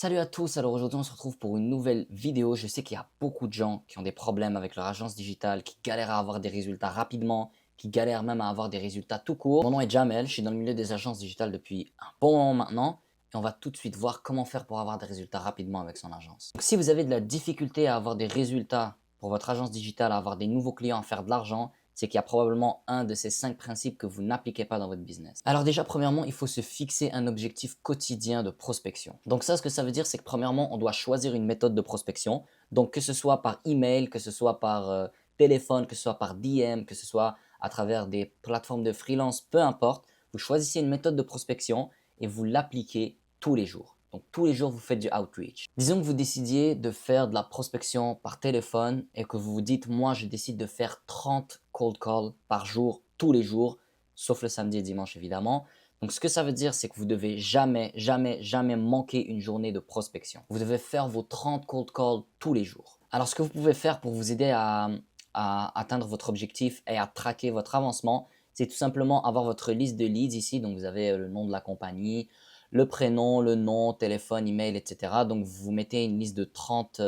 Salut à tous, alors aujourd'hui on se retrouve pour une nouvelle vidéo. Je sais qu'il y a beaucoup de gens qui ont des problèmes avec leur agence digitale, qui galèrent à avoir des résultats rapidement, qui galèrent même à avoir des résultats tout court. Mon nom est Jamel, je suis dans le milieu des agences digitales depuis un bon moment maintenant et on va tout de suite voir comment faire pour avoir des résultats rapidement avec son agence. Donc si vous avez de la difficulté à avoir des résultats pour votre agence digitale, à avoir des nouveaux clients, à faire de l'argent, c'est qu'il y a probablement un de ces 5 principes que vous n'appliquez pas dans votre business. Alors déjà, premièrement, il faut se fixer un objectif quotidien de prospection. Donc ça, ce que ça veut dire, c'est que premièrement, on doit choisir une méthode de prospection. Donc que ce soit par email, que ce soit par téléphone, que ce soit par DM, que ce soit à travers des plateformes de freelance, peu importe, vous choisissez une méthode de prospection et vous l'appliquez tous les jours. Donc tous les jours, vous faites du outreach. Disons que vous décidiez de faire de la prospection par téléphone et que vous vous dites, moi, je décide de faire 30 cold calls par jour, tous les jours, sauf le samedi et dimanche évidemment. Donc ce que ça veut dire, c'est que vous devez jamais, jamais, jamais manquer une journée de prospection. Vous devez faire vos 30 cold calls tous les jours. Alors ce que vous pouvez faire pour vous aider à atteindre votre objectif et à traquer votre avancement, c'est tout simplement avoir votre liste de leads ici. Donc vous avez le nom de la compagnie, le prénom, le nom, téléphone, email, etc. Donc, vous mettez une liste de 30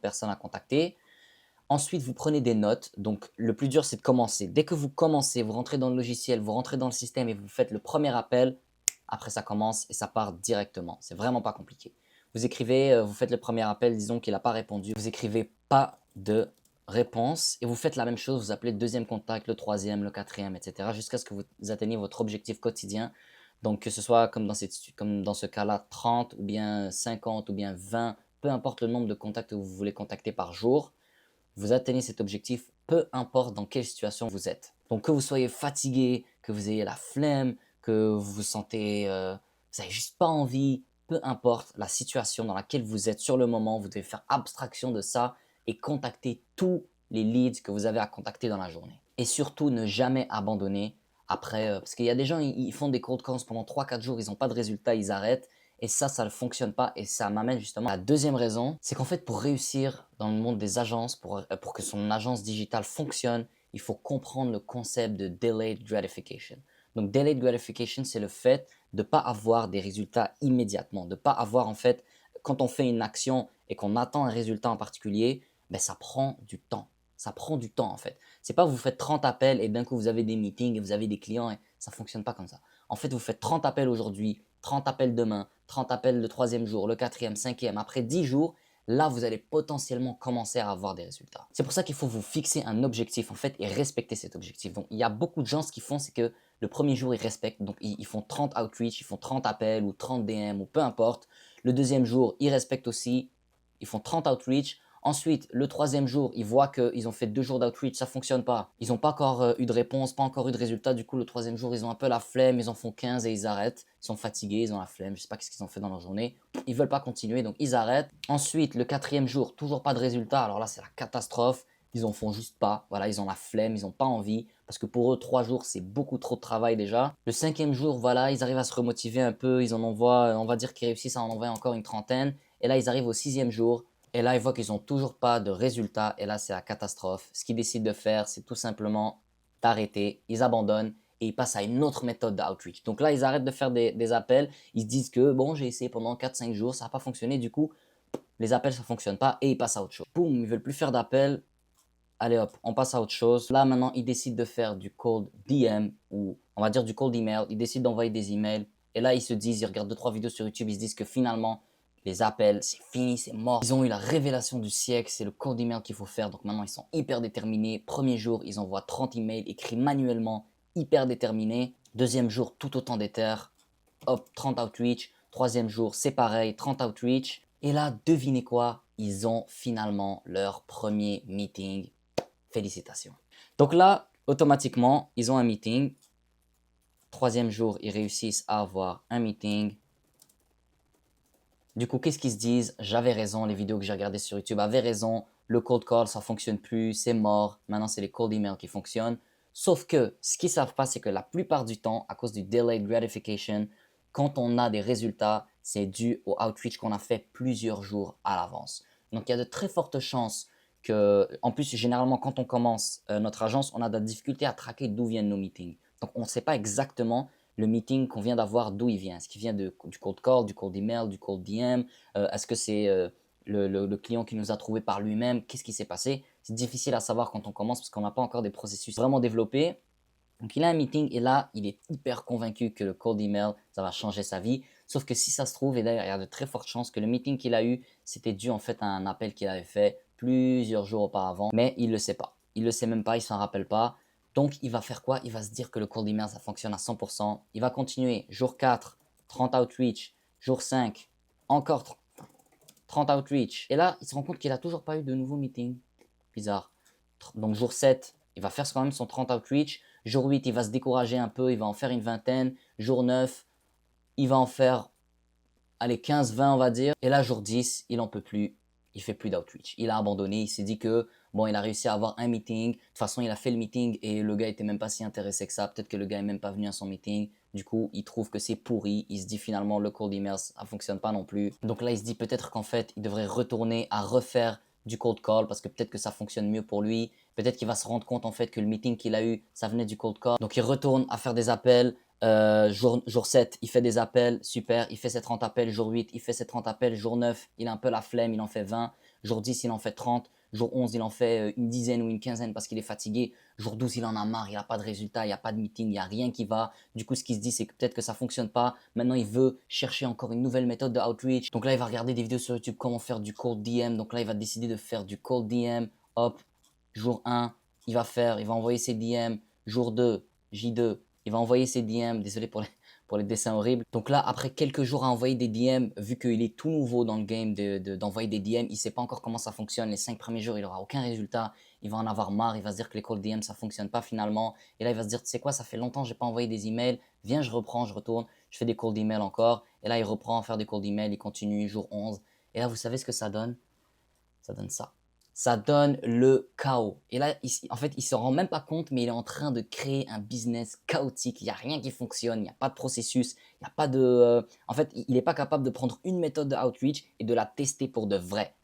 personnes à contacter. Ensuite, vous prenez des notes. Donc, le plus dur, c'est de commencer. Dès que vous commencez, vous rentrez dans le logiciel, vous rentrez dans le système et vous faites le premier appel, après, ça commence et ça part directement. C'est vraiment pas compliqué. Vous écrivez, vous faites le premier appel, disons qu'il n'a pas répondu. Vous écrivez pas de réponse et vous faites la même chose. Vous appelez le deuxième contact, le troisième, le quatrième, etc. jusqu'à ce que vous atteigniez votre objectif quotidien. Donc, que ce soit comme dans ce cas-là, 30 ou bien 50 ou bien 20, peu importe le nombre de contacts que vous voulez contacter par jour, vous atteignez cet objectif, peu importe dans quelle situation vous êtes. Donc, que vous soyez fatigué, que vous ayez la flemme, que vous vous sentez, vous n'avez juste pas envie, peu importe la situation dans laquelle vous êtes sur le moment, vous devez faire abstraction de ça et contacter tous les leads que vous avez à contacter dans la journée. Et surtout, ne jamais abandonner après, parce qu'il y a des gens, ils font des cold calls pendant 3 4 jours, ils n'ont pas de résultat, ils arrêtent. Et ça ne fonctionne pas. Et ça m'amène justement à la deuxième raison, c'est qu'en fait, pour réussir dans le monde des agences, pour que son agence digitale fonctionne, il faut comprendre le concept de delayed gratification. Donc, delayed gratification, c'est le fait de ne pas avoir des résultats immédiatement, de ne pas avoir en fait, quand on fait une action et qu'on attend un résultat en particulier, ben, ça prend du temps. Ça prend du temps en fait. C'est pas vous faites 30 appels et d'un coup vous avez des meetings et vous avez des clients et ça fonctionne pas comme ça. En fait, vous faites 30 appels aujourd'hui, 30 appels demain, 30 appels le troisième jour, le quatrième, cinquième. Après 10 jours, là, vous allez potentiellement commencer à avoir des résultats. C'est pour ça qu'il faut vous fixer un objectif en fait et respecter cet objectif. Donc, il y a beaucoup de gens, ce qu'ils font, c'est que le premier jour, ils respectent. Donc, ils font 30 outreach, ils font 30 appels ou 30 DM ou peu importe. Le deuxième jour, ils respectent aussi. Ils font 30 outreach. Ensuite, le troisième jour, ils voient qu'ils ont fait 2 jours d'outreach, ça ne fonctionne pas. Ils n'ont pas encore eu de réponse, pas encore eu de résultat. Du coup, le troisième jour, ils ont un peu la flemme, ils en font 15 et ils arrêtent. Ils sont fatigués, ils ont la flemme, je ne sais pas ce qu'ils ont fait dans leur journée. Ils ne veulent pas continuer, donc ils arrêtent. Ensuite, le quatrième jour, toujours pas de résultat. Alors là, c'est la catastrophe. Ils en font juste pas. Voilà, ils ont la flemme, ils n'ont pas envie. Parce que pour eux, 3 jours, c'est beaucoup trop de travail déjà. Le cinquième jour, voilà, ils arrivent à se remotiver un peu. Ils en envoient, on va dire qu'ils réussissent à en envoyer encore une trentaine. Et là, ils arrivent au sixième jour. Et là, ils voient qu'ils n'ont toujours pas de résultat. Et là, c'est la catastrophe. Ce qu'ils décident de faire, c'est tout simplement d'arrêter. Ils abandonnent et ils passent à une autre méthode d'outreach. Donc là, ils arrêtent de faire des appels. Ils se disent que, bon, j'ai essayé pendant 4 5 jours, ça n'a pas fonctionné. Du coup, les appels, ça ne fonctionne pas et ils passent à autre chose. Boum, ils ne veulent plus faire d'appels. Allez hop, on passe à autre chose. Là, maintenant, ils décident de faire du cold DM ou on va dire du cold email. Ils décident d'envoyer des emails. Et là, ils se disent, ils regardent 2 3 vidéos sur YouTube, ils se disent que finalement, les appels, c'est fini, c'est mort. Ils ont eu la révélation du siècle, c'est le cold email qu'il faut faire. Donc maintenant, ils sont hyper déterminés. Premier jour, ils envoient 30 emails écrits manuellement, hyper déterminés. Deuxième jour, tout autant d'éther. Hop, 30 outreach. Troisième jour, c'est pareil, 30 outreach. Et là, devinez quoi? Ils ont finalement leur premier meeting. Félicitations. Donc là, automatiquement, ils ont un meeting. Troisième jour, ils réussissent à avoir un meeting. Du coup, qu'est-ce qu'ils se disent? J'avais raison, les vidéos que j'ai regardées sur YouTube avaient raison. Le cold call, ça ne fonctionne plus, c'est mort. Maintenant, c'est les cold emails qui fonctionnent. Sauf que ce qu'ils ne savent pas, c'est que la plupart du temps, à cause du delayed gratification, quand on a des résultats, c'est dû au outreach qu'on a fait plusieurs jours à l'avance. Donc, il y a de très fortes chances que, en plus, généralement, quand on commence notre agence, on a de la difficulté à traquer d'où viennent nos meetings. Donc, on ne sait pas exactement le meeting qu'on vient d'avoir, d'où il vient. Est-ce qu'il vient du cold call, du cold email, du cold DM? Est-ce que c'est le client qui nous a trouvé par lui-même? Qu'est-ce qui s'est passé? C'est difficile à savoir quand on commence parce qu'on n'a pas encore des processus vraiment développés. Donc, il a un meeting et là, il est hyper convaincu que le cold email, ça va changer sa vie. Sauf que si ça se trouve, et d'ailleurs, il y a de très fortes chances que le meeting qu'il a eu, c'était dû en fait à un appel qu'il avait fait plusieurs jours auparavant, mais il ne le sait pas. Il ne le sait même pas, il ne s'en rappelle pas. Donc, il va faire quoi? Il va se dire que le cold email, ça fonctionne à 100%. Il va continuer. Jour 4, 30 outreach. Jour 5, encore 30 outreach. Et là, il se rend compte qu'il n'a toujours pas eu de nouveau meeting. Bizarre. Donc, jour 7, il va faire quand même son 30 outreach. Jour 8, il va se décourager un peu, il va en faire une vingtaine. Jour 9, il va en faire, allez, 15-20 on va dire. Et là, jour 10, il n'en peut plus. Il fait plus d'outreach. Il a abandonné. Il s'est dit que, bon, il a réussi à avoir un meeting. De toute façon, il a fait le meeting et le gars était même pas si intéressé que ça. Peut-être que le gars est même pas venu à son meeting. Du coup, il trouve que c'est pourri. Il se dit finalement, le cold email, ça fonctionne pas non plus. Donc là, il se dit peut-être qu'en fait, il devrait retourner à refaire du cold call parce que peut-être que ça fonctionne mieux pour lui. Peut-être qu'il va se rendre compte en fait que le meeting qu'il a eu, ça venait du cold call. Donc il retourne à faire des appels. Jour 7, il fait des appels, super, il fait ses 30 appels. Jour 8, il fait ses 30 appels. Jour 9, il a un peu la flemme, il en fait 20. Jour 10, il en fait 30. Jour 11, il en fait une dizaine ou une quinzaine parce qu'il est fatigué. Jour 12, il en a marre, il n'a pas de résultat, il n'y a pas de meeting, il n'y a rien qui va. Du coup, ce qu'il se dit, c'est que peut-être que ça ne fonctionne pas. Maintenant, il veut chercher encore une nouvelle méthode de outreach. Donc là, il va regarder des vidéos sur YouTube, comment faire du cold DM. Donc là, il va décider de faire du cold DM. Hop, jour 1, il va envoyer ses DM. Jour 2, J2, il va envoyer ses DM. Désolé pour les dessins horribles. Donc là, après quelques jours à envoyer des DM, vu qu'il est tout nouveau dans le game d'envoyer des DM, il ne sait pas encore comment ça fonctionne. Les 5 premiers jours, il n'aura aucun résultat. Il va en avoir marre. Il va se dire que les cold DM, ça ne fonctionne pas finalement. Et là, il va se dire, tu sais quoi, ça fait longtemps que je n'ai pas envoyé des emails. Viens, je reprends, je retourne. Je fais des cold emails encore. Et là, il reprend à faire des cold emails. Il continue, jour 11. Et là, vous savez ce que ça donne? Ça donne ça. Ça donne le chaos. Et là, en fait, il ne se rend même pas compte, mais il est en train de créer un business chaotique. Il n'y a rien qui fonctionne, il n'y a pas de processus, il n'y a pas de... en fait, il n'est pas capable de prendre une méthode de outreach et de la tester pour de vrai.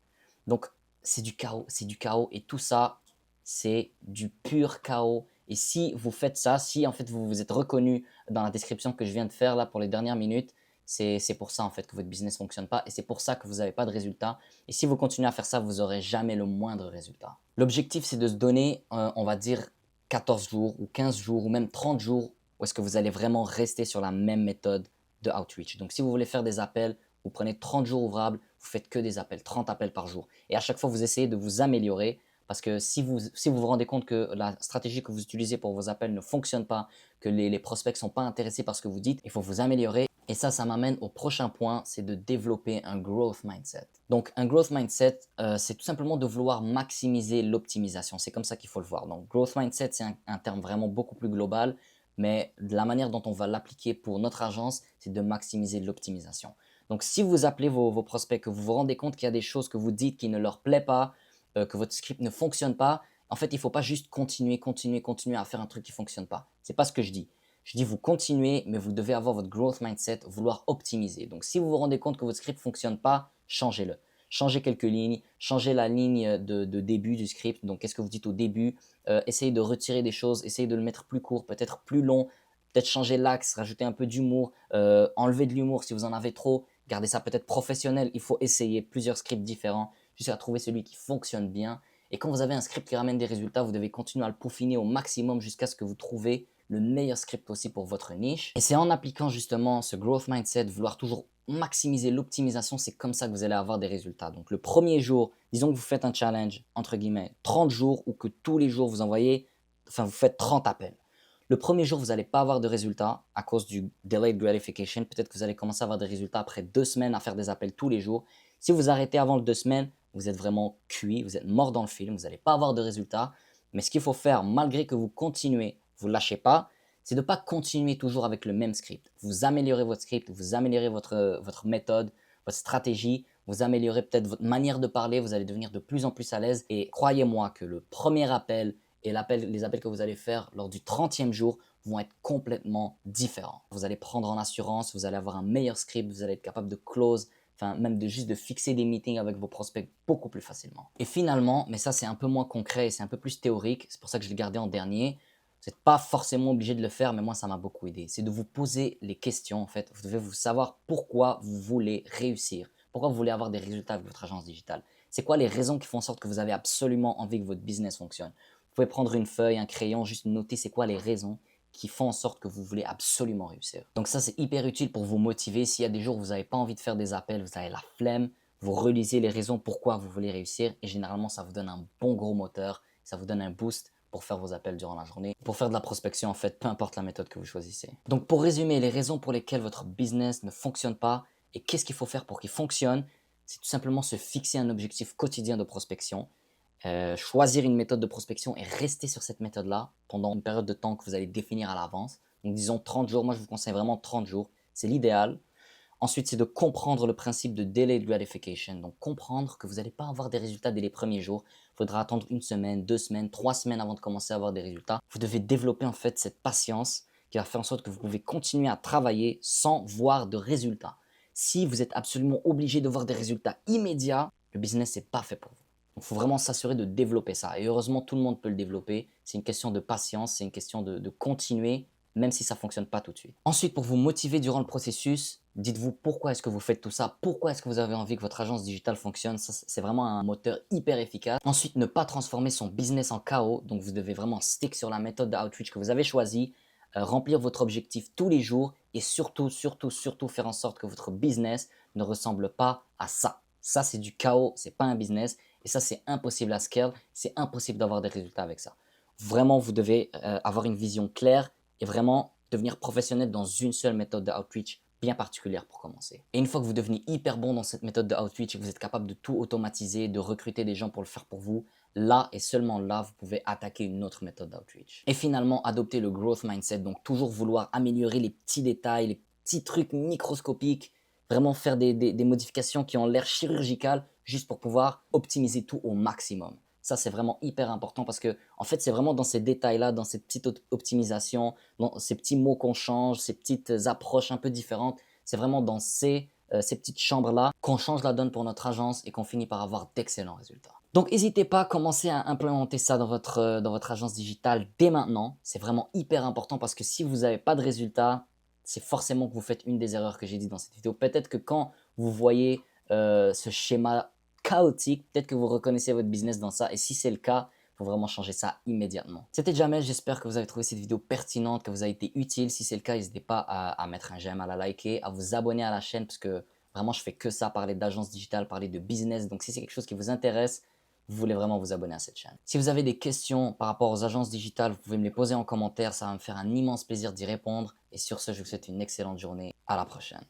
Donc, c'est du chaos, c'est du chaos. Et tout ça, c'est du pur chaos. Et si vous faites ça, si en fait vous vous êtes reconnu dans la description que je viens de faire là pour les dernières minutes, c'est pour ça en fait que votre business ne fonctionne pas et c'est pour ça que vous n'avez pas de résultat. Et si vous continuez à faire ça, vous n'aurez jamais le moindre résultat. L'objectif, c'est de se donner, on va dire, 14 jours ou 15 jours ou même 30 jours où est-ce que vous allez vraiment rester sur la même méthode de outreach. Donc, si vous voulez faire des appels, vous prenez 30 jours ouvrables, vous faites que des appels, 30 appels par jour. Et à chaque fois, vous essayez de vous améliorer parce que si vous rendez compte que la stratégie que vous utilisez pour vos appels ne fonctionne pas, que les prospects ne sont pas intéressés par ce que vous dites, il faut vous améliorer. Et ça m'amène au prochain point, c'est de développer un growth mindset. Donc, un growth mindset, c'est tout simplement de vouloir maximiser l'optimisation. C'est comme ça qu'il faut le voir. Donc, growth mindset, c'est un terme vraiment beaucoup plus global, mais la manière dont on va l'appliquer pour notre agence, c'est de maximiser l'optimisation. Donc, si vous appelez vos prospects, que vous vous rendez compte qu'il y a des choses que vous dites qui ne leur plaît pas, que votre script ne fonctionne pas, en fait, il ne faut pas juste continuer à faire un truc qui ne fonctionne pas. Ce n'est pas ce que je dis. Je dis vous continuez, mais vous devez avoir votre growth mindset, vouloir optimiser. Donc, si vous vous rendez compte que votre script ne fonctionne pas, changez-le. Changez quelques lignes, changez la ligne de début du script. Donc, qu'est-ce que vous dites au début? Essayez de retirer des choses, essayez de le mettre plus court, peut-être plus long, peut-être changer l'axe, rajouter un peu d'humour, enlever de l'humour si vous en avez trop, gardez ça peut-être professionnel. Il faut essayer plusieurs scripts différents jusqu'à trouver celui qui fonctionne bien. Et quand vous avez un script qui ramène des résultats, vous devez continuer à le peaufiner au maximum jusqu'à ce que vous trouvez le meilleur script possible pour votre niche. Et c'est en appliquant justement ce growth mindset, vouloir toujours maximiser l'optimisation, c'est comme ça que vous allez avoir des résultats. Donc le premier jour, disons que vous faites un challenge, entre guillemets, 30 jours ou que tous les jours vous envoyez, enfin vous faites 30 appels. Le premier jour, vous n'allez pas avoir de résultats à cause du delayed gratification. Peut-être que vous allez commencer à avoir des résultats après 2 semaines à faire des appels tous les jours. Si vous arrêtez avant les 2 semaines, vous êtes vraiment cuit, vous êtes mort dans le film, vous n'allez pas avoir de résultats. Mais ce qu'il faut faire, malgré que vous continuez, vous ne lâchez pas, c'est de ne pas continuer toujours avec le même script. Vous améliorez votre script, vous améliorez votre méthode, votre stratégie, vous améliorez peut-être votre manière de parler, vous allez devenir de plus en plus à l'aise. Et croyez-moi que le premier appel et les appels que vous allez faire lors du 30e jour vont être complètement différents. Vous allez prendre en assurance, vous allez avoir un meilleur script, vous allez être capable de close, enfin même juste de fixer des meetings avec vos prospects beaucoup plus facilement. Et finalement, mais ça c'est un peu moins concret et c'est un peu plus théorique, c'est pour ça que je l'ai gardé en dernier, Vous n'êtes pas forcément obligé de le faire, mais moi, ça m'a beaucoup aidé. C'est de vous poser les questions, en fait. Vous devez vous savoir pourquoi vous voulez réussir. Pourquoi vous voulez avoir des résultats avec votre agence digitale. C'est quoi les raisons qui font en sorte que vous avez absolument envie que votre business fonctionne. Vous pouvez prendre une feuille, un crayon, juste noter c'est quoi les raisons qui font en sorte que vous voulez absolument réussir. Donc ça, c'est hyper utile pour vous motiver. S'il y a des jours où vous n'avez pas envie de faire des appels, vous avez la flemme, vous relisez les raisons pourquoi vous voulez réussir et généralement, ça vous donne un bon gros moteur, ça vous donne un boost pour faire vos appels durant la journée, pour faire de la prospection en fait, peu importe la méthode que vous choisissez. Donc pour résumer, les raisons pour lesquelles votre business ne fonctionne pas et qu'est-ce qu'il faut faire pour qu'il fonctionne, c'est tout simplement se fixer un objectif quotidien de prospection, choisir une méthode de prospection et rester sur cette méthode-là pendant une période de temps que vous allez définir à l'avance. Donc disons 30 jours, moi je vous conseille vraiment 30 jours, c'est l'idéal. Ensuite, c'est de comprendre le principe de delayed gratification. Donc, comprendre que vous n'allez pas avoir des résultats dès les premiers jours. Il faudra attendre une semaine, 2 semaines, 3 semaines avant de commencer à avoir des résultats. Vous devez développer en fait cette patience qui va faire en sorte que vous pouvez continuer à travailler sans voir de résultats. Si vous êtes absolument obligé de voir des résultats immédiats, le business n'est pas fait pour vous. Il faut vraiment s'assurer de développer ça. Et heureusement, tout le monde peut le développer. C'est une question de patience, c'est une question de continuer même si ça ne fonctionne pas tout de suite. Ensuite, pour vous motiver durant le processus, dites-vous pourquoi est-ce que vous faites tout ça, pourquoi est-ce que vous avez envie que votre agence digitale fonctionne. Ça, c'est vraiment un moteur hyper efficace. Ensuite, ne pas transformer son business en chaos. Donc, vous devez vraiment stick sur la méthode de outreach que vous avez choisie, remplir votre objectif tous les jours et surtout, surtout, surtout faire en sorte que votre business ne ressemble pas à ça. Ça, c'est du chaos, c'est pas un business et ça, c'est impossible à scale, c'est impossible d'avoir des résultats avec ça. Vraiment, vous devez avoir une vision claire et vraiment devenir professionnel dans une seule méthode de outreach bien particulière pour commencer. Et une fois que vous devenez hyper bon dans cette méthode de outreach et que vous êtes capable de tout automatiser, de recruter des gens pour le faire pour vous, là et seulement là, vous pouvez attaquer une autre méthode d'outreach. Et finalement, adopter le growth mindset, donc toujours vouloir améliorer les petits détails, les petits trucs microscopiques, vraiment faire des modifications qui ont l'air chirurgicales juste pour pouvoir optimiser tout au maximum. Ça, c'est vraiment hyper important parce que, en fait, c'est vraiment dans ces détails-là, dans ces petites optimisations, dans ces petits mots qu'on change, ces petites approches un peu différentes. C'est vraiment dans ces petites chambres-là qu'on change la donne pour notre agence et qu'on finit par avoir d'excellents résultats. Donc, n'hésitez pas à commencer à implémenter ça dans votre agence digitale dès maintenant. C'est vraiment hyper important parce que si vous n'avez pas de résultats, c'est forcément que vous faites une des erreurs que j'ai dit dans cette vidéo. Peut-être que quand vous voyez ce schéma chaotique, peut-être que vous reconnaissez votre business dans ça et si c'est le cas, il faut vraiment changer ça immédiatement. C'était Jamel, j'espère que vous avez trouvé cette vidéo pertinente, que vous avez été utile. Si c'est le cas, n'hésitez pas à mettre un j'aime, à la liker, à vous abonner à la chaîne parce que vraiment je fais que ça, parler d'agence digitale, parler de business. Donc si c'est quelque chose qui vous intéresse, vous voulez vraiment vous abonner à cette chaîne. Si vous avez des questions par rapport aux agences digitales, vous pouvez me les poser en commentaire, ça va me faire un immense plaisir d'y répondre. Et sur ce, je vous souhaite une excellente journée. À la prochaine.